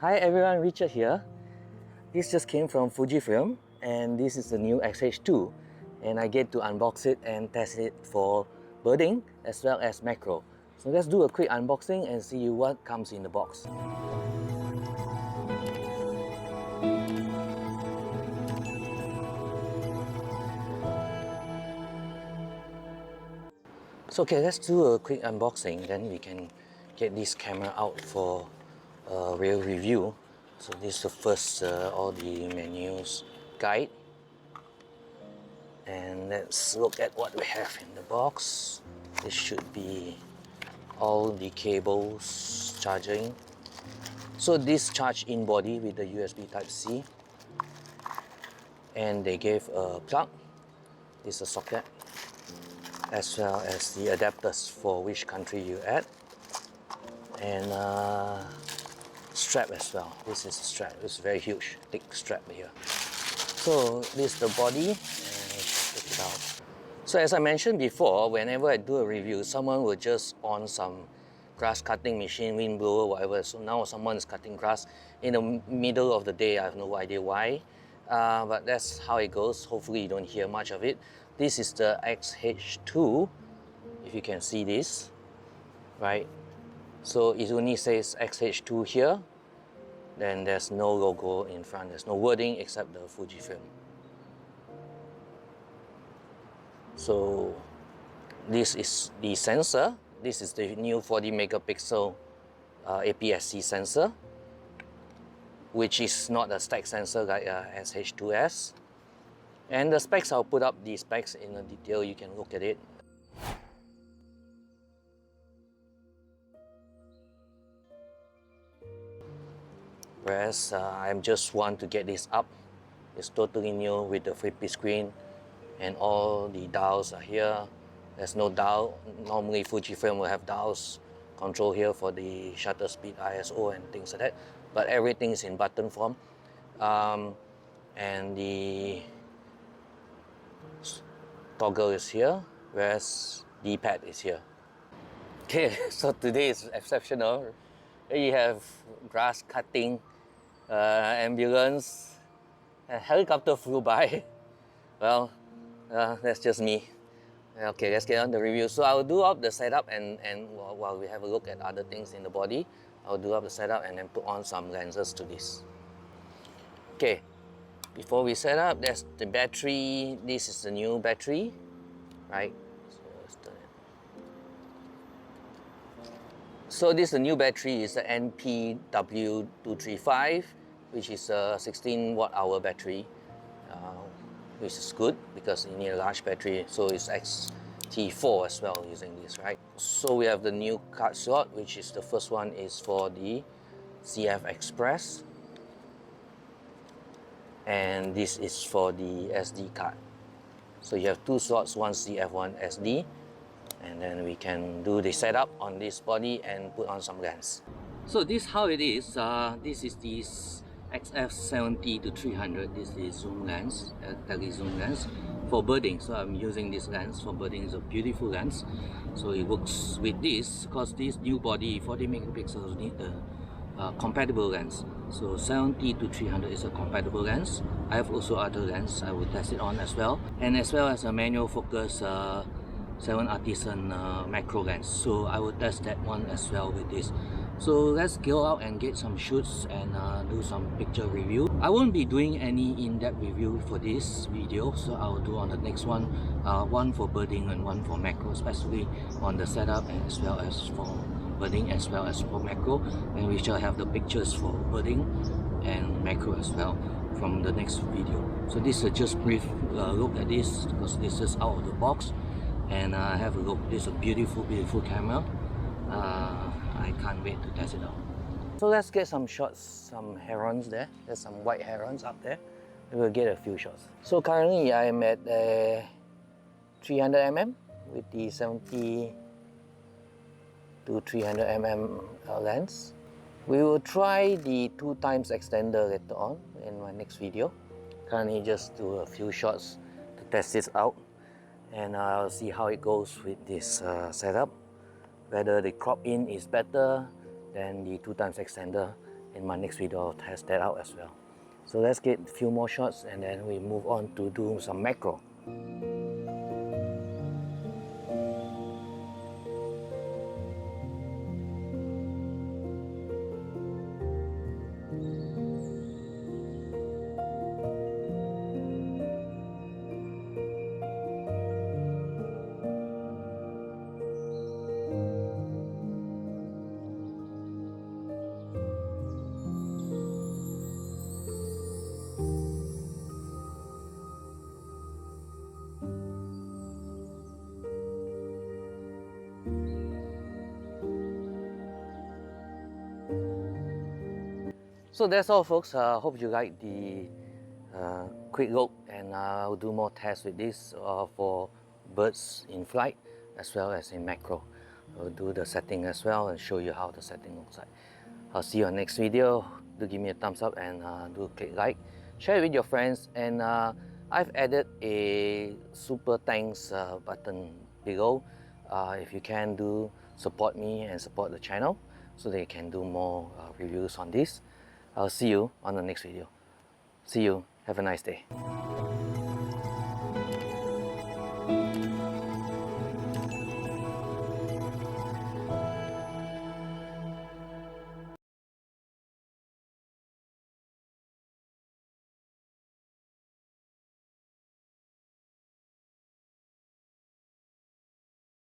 Hi everyone, Richard here. This just came from Fujifilm and this is the new X-H2 and I get to unbox it and test it for birding as well as macro. So let's do a quick unboxing and see what comes in the box. So okay, let's do a quick unboxing, then we can get this camera out for a real review. So this is the first all the menus guide, and let's look at what we have in the box. This should be all the cables charging. So this charge in body with the USB Type C, and they gave a plug. This is a socket, as well as the adapters for which country you're at, and strap as well. This is a strap. It's very huge, thick strap here. So this is the body, and we should take it out. So as I mentioned before, whenever I do a review, someone will just on some grass cutting machine, wind blower, whatever. So now someone is cutting grass in the middle of the day. I have no idea why, but that's how it goes. Hopefully you don't hear much of it. This is the X-H2, if you can see this, right? So it only says X-H2 here, then there's no logo in front, there's no wording except the Fujifilm. So this is the sensor. This is the new 40 megapixel APS-C sensor, which is not a stack sensor like SH2S. And the specs, I'll put up the specs in the detail, you can look at it. Whereas I just want to get this up. It's totally new with the flippy screen and all the dials are here. There's no dial. Normally Fujifilm will have dials control here for the shutter speed, ISO and things like that, but everything is in button form. And the toggle is here, whereas D-pad is here. Okay, so today is exceptional. You have grass cutting, ambulance, and helicopter flew by. Well, that's just me. Okay, let's get on the review. So I'll do up the setup and while we have a look at other things in the body, I'll do up the setup and then put on some lenses to this. Okay, before we set up, there's the battery. This is the new battery, right? So let's turn it. So this is the new battery, is the NPW235, which is a 16 watt hour battery, which is good because you need a large battery. So it's XT4 as well using this, right? So we have the new card slot, which is the first one is for the CFexpress, and this is for the SD card. So you have two slots, one CF, one SD, and then we can do the setup on this body and put on some lens. So this is how it is. This is the XF70-300. This is zoom lens, tele zoom lens for birding. So I'm using this lens for birding. It's a beautiful lens. So it works with this because this new body 40 megapixels need a compatible lens. So 70-300 is a compatible lens. I have also other lens. I will test it on as well, and as well as a manual focus 7 Artisan macro lens. So I will test that one as well with this. So let's go out and get some shoots and do some picture review. I won't be doing any in-depth review for this video, so I'll do on the next one, one for birding and one for macro, especially on the setup and as well as for birding as well as for macro, and we shall have the pictures for birding and macro as well from the next video. So this is just brief look at this because this is out of the box, and have a look. This is a beautiful camera. I can't wait to test it out. So let's get some shots, some herons there. There's some white herons up there. We'll get a few shots. So currently I'm at 300 mm with the 70-300 mm lens. We will try the 2x extender later on in my next video. Currently just do a few shots to test this out, and I'll see how it goes with this setup, whether the crop in is better than the 2x extender, in my next video I'll test that out as well. So let's get a few more shots and then we move on to do some macro. So that's all folks, hope you like the quick look, and I'll do more tests with this for birds in flight as well as in macro. I'll do the setting as well and show you how the setting looks like. I'll see you on next video. Do give me a thumbs up and do click like, share it with your friends, and I've added a super thanks button below. If you can, do support me and support the channel so they can do more reviews on this. I'll see you on the next video. See you. Have a nice day.